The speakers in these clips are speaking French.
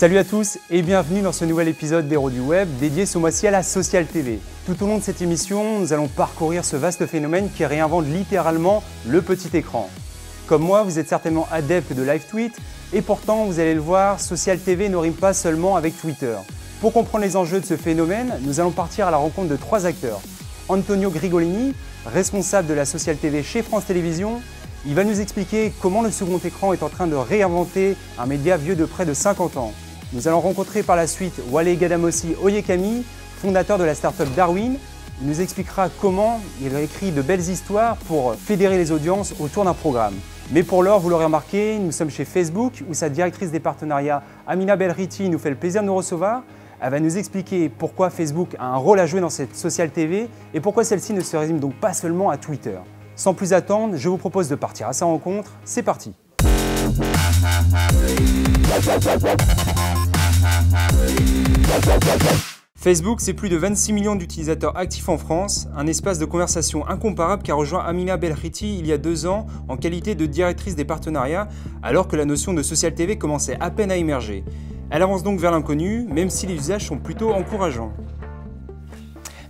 Salut à tous et bienvenue dans ce nouvel épisode d'Héros du Web dédié ce mois-ci à la Social TV. Tout au long de cette émission, nous allons parcourir ce vaste phénomène qui réinvente littéralement le petit écran. Comme moi, vous êtes certainement adepte de live tweet et pourtant, vous allez le voir, Social TV ne rime pas seulement avec Twitter. Pour comprendre les enjeux de ce phénomène, nous allons partir à la rencontre de trois acteurs. Antonio Grigolini, responsable de la Social TV chez France Télévisions. Il va nous expliquer comment le second écran est en train de réinventer un média vieux de près de 50 ans. Nous allons rencontrer par la suite Wale Gadamosi Oyekami, fondateur de la start-up Darwin. Il nous expliquera comment il a écrit de belles histoires pour fédérer les audiences autour d'un programme. Mais pour l'heure, vous l'aurez remarqué, nous sommes chez Facebook où sa directrice des partenariats, Amina Belriti, nous fait le plaisir de nous recevoir. Elle va nous expliquer pourquoi Facebook a un rôle à jouer dans cette Social TV et pourquoi celle-ci ne se résume donc pas seulement à Twitter. Sans plus attendre, je vous propose de partir à sa rencontre. C'est parti! Facebook, c'est plus de 26 millions d'utilisateurs actifs en France, un espace de conversation incomparable qu'a rejoint Amina Belriti il y a 2 ans en qualité de directrice des partenariats, alors que la notion de Social TV commençait à peine à émerger. Elle avance donc vers l'inconnu, même si les usages sont plutôt encourageants.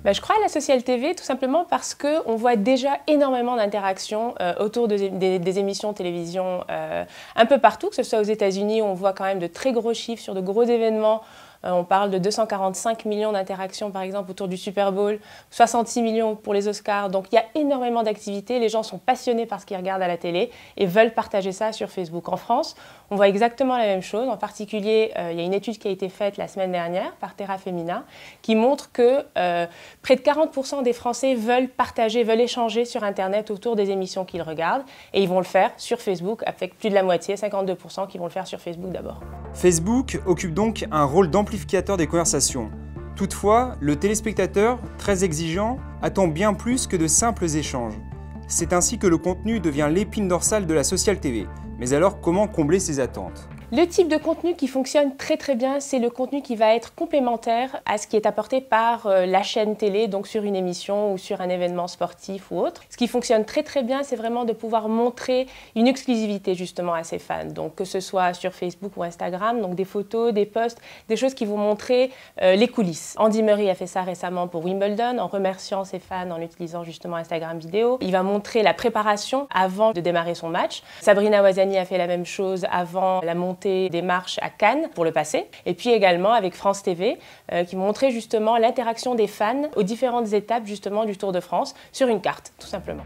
Je crois à la Social TV tout simplement parce qu'on voit déjà énormément d'interactions autour des émissions de télévision un peu partout, que ce soit aux États-Unis, on voit quand même de très gros chiffres sur de gros événements. On parle de 245 millions d'interactions par exemple autour du Super Bowl, 66 millions pour les Oscars. Donc il y a énormément d'activités, les gens sont passionnés par ce qu'ils regardent à la télé et veulent partager ça sur Facebook. En France, on voit exactement la même chose. En particulier, il y a une étude qui a été faite la semaine dernière par Terra Femina qui montre que près de 40% des Français veulent partager, veulent échanger sur Internet autour des émissions qu'ils regardent et ils vont le faire sur Facebook avec plus de la moitié, 52% qui vont le faire sur Facebook d'abord. Facebook occupe donc un rôle d'amplificateur des conversations. Toutefois, le téléspectateur, très exigeant, attend bien plus que de simples échanges. C'est ainsi que le contenu devient l'épine dorsale de la Social TV. Mais alors, comment combler ces attentes ? Le type de contenu qui fonctionne très bien, c'est le contenu qui va être complémentaire à ce qui est apporté par la chaîne télé, donc sur une émission ou sur un événement sportif ou autre. Ce qui fonctionne très bien, c'est vraiment de pouvoir montrer une exclusivité justement à ses fans. Donc que ce soit sur Facebook ou Instagram, donc des photos, des posts, des choses qui vont montrer les coulisses. Andy Murray a fait ça récemment pour Wimbledon en remerciant ses fans en utilisant justement Instagram vidéo. Il va montrer la préparation avant de démarrer son match. Sabrina Ouazani a fait la même chose avant la montée des marches à Cannes pour le passé, et puis également avec France TV qui montrait justement l'interaction des fans aux différentes étapes justement du Tour de France sur une carte, tout simplement.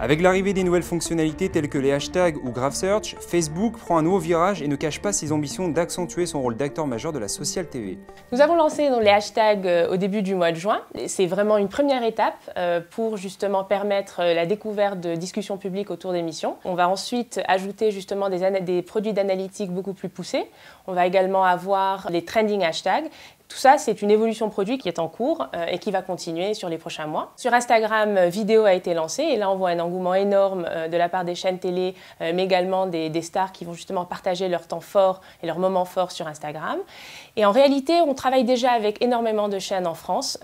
Avec l'arrivée des nouvelles fonctionnalités telles que les hashtags ou Graph Search, Facebook prend un nouveau virage et ne cache pas ses ambitions d'accentuer son rôle d'acteur majeur de la Social TV. Nous avons lancé les hashtags au début du mois de juin. C'est vraiment une première étape pour justement permettre la découverte de discussions publiques autour d'émissions. On va ensuite ajouter justement des produits d'analytique beaucoup plus poussés. On va également avoir les trending hashtags. Tout ça, c'est une évolution produit qui est en cours et qui va continuer sur les prochains mois. Sur Instagram, vidéo a été lancée et là, on voit un engouement énorme de la part des chaînes télé, mais également des stars qui vont justement partager leur temps fort et leurs moments forts sur Instagram. Et en réalité, on travaille déjà avec énormément de chaînes en France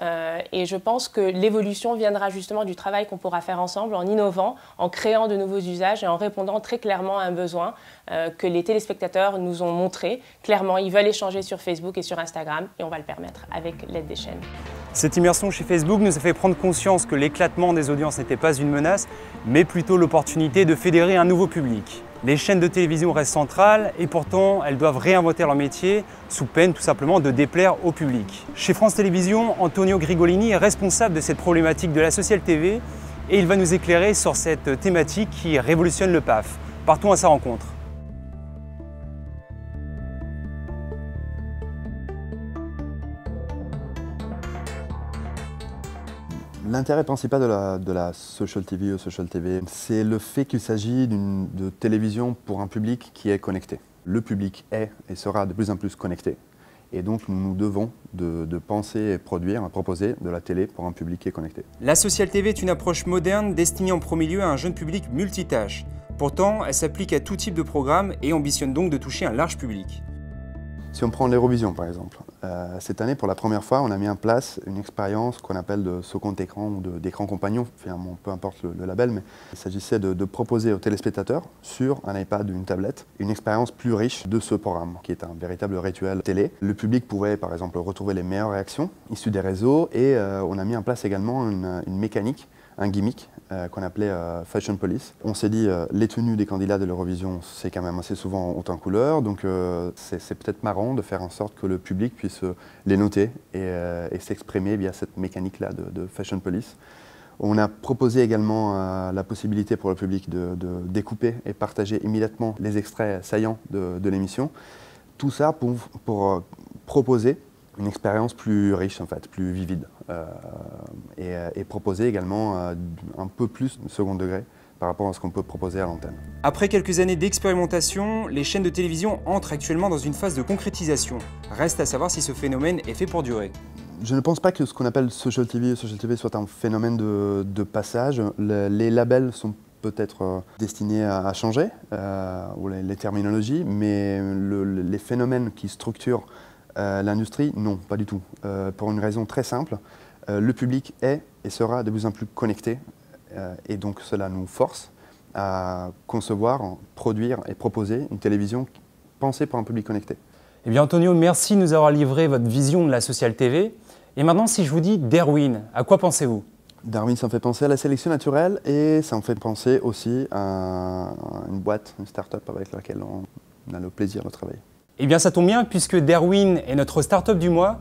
et je pense que l'évolution viendra justement du travail qu'on pourra faire ensemble en innovant, en créant de nouveaux usages et en répondant très clairement à un besoin que les téléspectateurs nous ont montré. Clairement, ils veulent échanger sur Facebook et sur Instagram et on va le permettre avec l'aide des chaînes. Cette immersion chez Facebook nous a fait prendre conscience que l'éclatement des audiences n'était pas une menace, mais plutôt l'opportunité de fédérer un nouveau public. Les chaînes de télévision restent centrales et pourtant elles doivent réinventer leur métier sous peine tout simplement de déplaire au public. Chez France Télévisions, Antonio Grigolini est responsable de cette problématique de la Social TV et il va nous éclairer sur cette thématique qui révolutionne le PAF. Partons à sa rencontre. L'intérêt principal de la Social TV ou Social TV, c'est le fait qu'il s'agit de télévision pour un public qui est connecté. Le public est et sera de plus en plus connecté. Et donc nous devons de penser et proposer de la télé pour un public qui est connecté. La Social TV est une approche moderne destinée en premier lieu à un jeune public multitâche. Pourtant, elle s'applique à tout type de programme et ambitionne donc de toucher un large public. Si on prend l'Eurovision par exemple, cette année pour la première fois on a mis en place une expérience qu'on appelle de second écran ou d'écran compagnon, finalement peu importe le label, mais il s'agissait de proposer aux téléspectateurs sur un iPad ou une tablette une expérience plus riche de ce programme qui est un véritable rituel télé. Le public pouvait par exemple retrouver les meilleures réactions issues des réseaux et on a mis en place également une mécanique, un gimmick qu'on appelait Fashion Police. On s'est dit les tenues des candidats de l'Eurovision c'est quand même assez souvent haute en couleur, donc c'est peut-être marrant de faire en sorte que le public puisse les noter et s'exprimer via cette mécanique-là de Fashion Police. On a proposé également la possibilité pour le public de découper et partager immédiatement les extraits saillants de l'émission. Tout ça pour proposer une expérience plus riche, en fait, plus vivide, et proposer également un peu plus de second degré par rapport à ce qu'on peut proposer à l'antenne. Après quelques années d'expérimentation, les chaînes de télévision entrent actuellement dans une phase de concrétisation. Reste à savoir si ce phénomène est fait pour durer. Je ne pense pas que ce qu'on appelle Social TV soit un phénomène de passage. Les labels sont peut-être destinés à changer, ou les terminologies, mais les phénomènes qui structurent l'industrie, non, pas du tout. Pour une raison très simple, le public est et sera de plus en plus connecté, et donc cela nous force à concevoir, produire et proposer une télévision pensée pour un public connecté. Eh bien Antonio, merci de nous avoir livré votre vision de la Social TV. Et maintenant, si je vous dis Darwin, à quoi pensez-vous? Darwin, ça me fait penser à la sélection naturelle et ça me fait penser aussi à une boîte, une start-up avec laquelle on a le plaisir de travailler. Eh bien ça tombe bien puisque Darwin est notre start-up du mois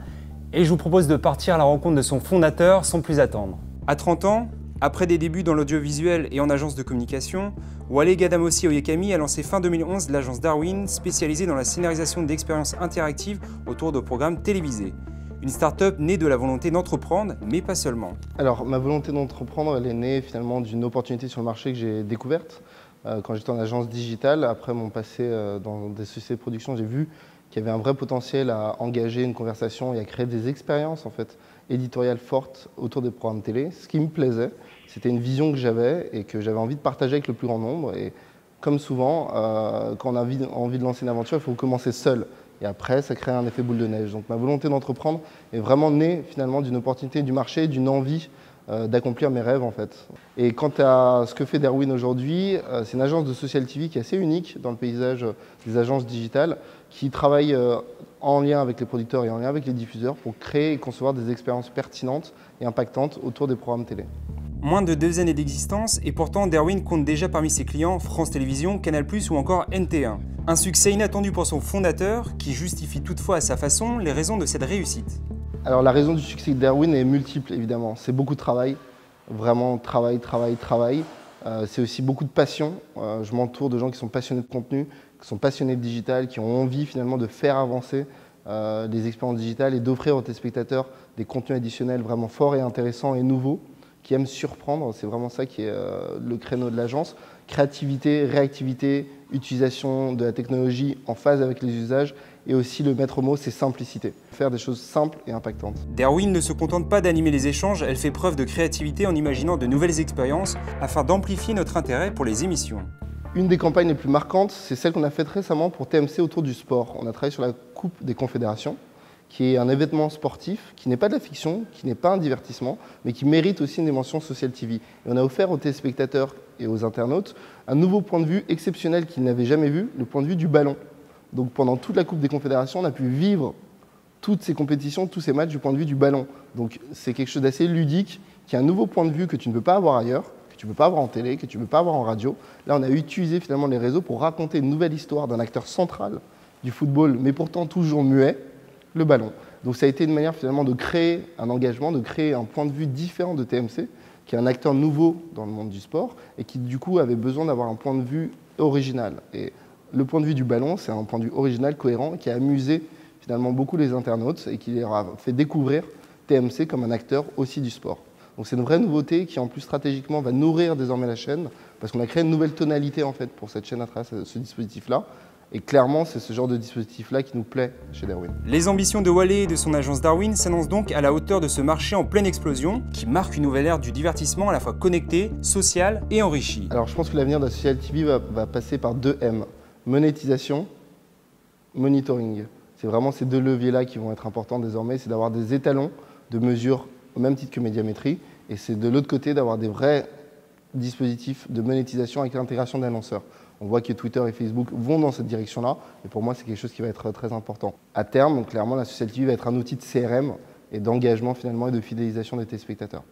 et je vous propose de partir à la rencontre de son fondateur sans plus attendre. À 30 ans, après des débuts dans l'audiovisuel et en agence de communication, Wale Gadamosi Oyekami a lancé fin 2011 l'agence Darwin spécialisée dans la scénarisation d'expériences interactives autour de programmes télévisés. Une start-up née de la volonté d'entreprendre, mais pas seulement. Alors ma volonté d'entreprendre, elle est née finalement d'une opportunité sur le marché que j'ai découverte. Quand j'étais en agence digitale, après mon passé dans des sociétés de production, j'ai vu qu'il y avait un vrai potentiel à engager une conversation et à créer des expériences en fait, éditoriales fortes autour des programmes télé. Ce qui me plaisait, c'était une vision que j'avais et que j'avais envie de partager avec le plus grand nombre. Et comme souvent, quand on a envie de lancer une aventure, il faut commencer seul. Et après, ça crée un effet boule de neige. Donc ma volonté d'entreprendre est vraiment née finalement d'une opportunité du marché, d'une envie d'accomplir mes rêves en fait. Et quant à ce que fait Darwin aujourd'hui, c'est une agence de Social TV qui est assez unique dans le paysage des agences digitales, qui travaille en lien avec les producteurs et en lien avec les diffuseurs pour créer et concevoir des expériences pertinentes et impactantes autour des programmes télé. Moins de 2 années d'existence et pourtant Darwin compte déjà parmi ses clients France Télévisions, Canal+, ou encore NT1. Un succès inattendu pour son fondateur qui justifie toutefois à sa façon les raisons de cette réussite. Alors la raison du succès de Darwin est multiple évidemment. C'est beaucoup de travail, vraiment travail. C'est aussi beaucoup de passion. Je m'entoure de gens qui sont passionnés de contenu, qui sont passionnés de digital, qui ont envie finalement de faire avancer les expériences digitales et d'offrir aux téléspectateurs des contenus additionnels vraiment forts et intéressants et nouveaux, qui aiment surprendre. C'est vraiment ça qui est le créneau de l'agence. Créativité, réactivité, utilisation de la technologie en phase avec les usages et aussi le maître mot, c'est simplicité. Faire des choses simples et impactantes. Darwin ne se contente pas d'animer les échanges, elle fait preuve de créativité en imaginant de nouvelles expériences afin d'amplifier notre intérêt pour les émissions. Une des campagnes les plus marquantes, c'est celle qu'on a faite récemment pour TMC autour du sport. On a travaillé sur la Coupe des Confédérations, qui est un événement sportif, qui n'est pas de la fiction, qui n'est pas un divertissement, mais qui mérite aussi une dimension Social TV. Et on a offert aux téléspectateurs et aux internautes un nouveau point de vue exceptionnel qu'ils n'avaient jamais vu, le point de vue du ballon. Donc pendant toute la Coupe des Confédérations, on a pu vivre toutes ces compétitions, tous ces matchs du point de vue du ballon. Donc c'est quelque chose d'assez ludique, qui est un nouveau point de vue que tu ne peux pas avoir ailleurs, que tu ne peux pas avoir en télé, que tu ne peux pas avoir en radio. Là, on a utilisé finalement les réseaux pour raconter une nouvelle histoire d'un acteur central du football, mais pourtant toujours muet, le ballon. Donc ça a été une manière finalement de créer un engagement, de créer un point de vue différent de TMC, qui est un acteur nouveau dans le monde du sport et qui du coup avait besoin d'avoir un point de vue original. Et le point de vue du ballon, c'est un point de vue original, cohérent, qui a amusé finalement beaucoup les internautes et qui leur a fait découvrir TMC comme un acteur aussi du sport. Donc c'est une vraie nouveauté qui en plus stratégiquement va nourrir désormais la chaîne parce qu'on a créé une nouvelle tonalité en fait pour cette chaîne à travers ce dispositif-là. Et clairement, c'est ce genre de dispositif-là qui nous plaît chez Darwin. Les ambitions de Wale et de son agence Darwin s'annoncent donc à la hauteur de ce marché en pleine explosion qui marque une nouvelle ère du divertissement à la fois connecté, social et enrichi. Alors je pense que l'avenir de la Social TV va passer par 2 M. Monétisation, monitoring. C'est vraiment ces deux leviers-là qui vont être importants désormais, c'est d'avoir des étalons de mesure au même titre que Médiamétrie, et c'est de l'autre côté d'avoir des vrais dispositifs de monétisation avec l'intégration d'annonceurs. On voit que Twitter et Facebook vont dans cette direction-là, et pour moi, c'est quelque chose qui va être très important. À terme, donc, clairement, la Social TV va être un outil de CRM et d'engagement finalement et de fidélisation des téléspectateurs.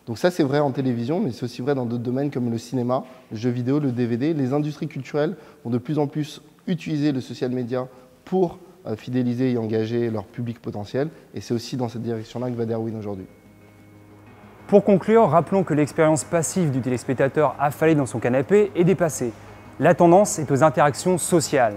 Donc ça, c'est vrai en télévision, mais c'est aussi vrai dans d'autres domaines comme le cinéma, le jeu vidéo, le DVD. Les industries culturelles vont de plus en plus utiliser le social media pour fidéliser et engager leur public potentiel, et c'est aussi dans cette direction-là que va Derwin aujourd'hui. Pour conclure, rappelons que l'expérience passive du téléspectateur affalé dans son canapé est dépassée. La tendance est aux interactions sociales.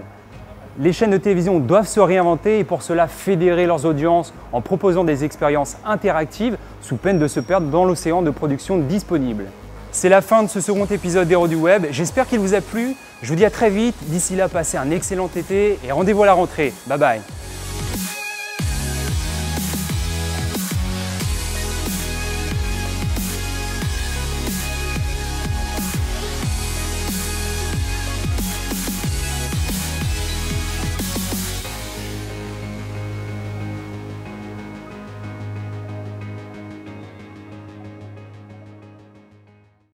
Les chaînes de télévision doivent se réinventer et pour cela fédérer leurs audiences en proposant des expériences interactives sous peine de se perdre dans l'océan de production disponible. C'est la fin de ce second épisode d'Héros du Web. J'espère qu'il vous a plu. Je vous dis à très vite. D'ici là, passez un excellent été et rendez-vous à la rentrée. Bye bye.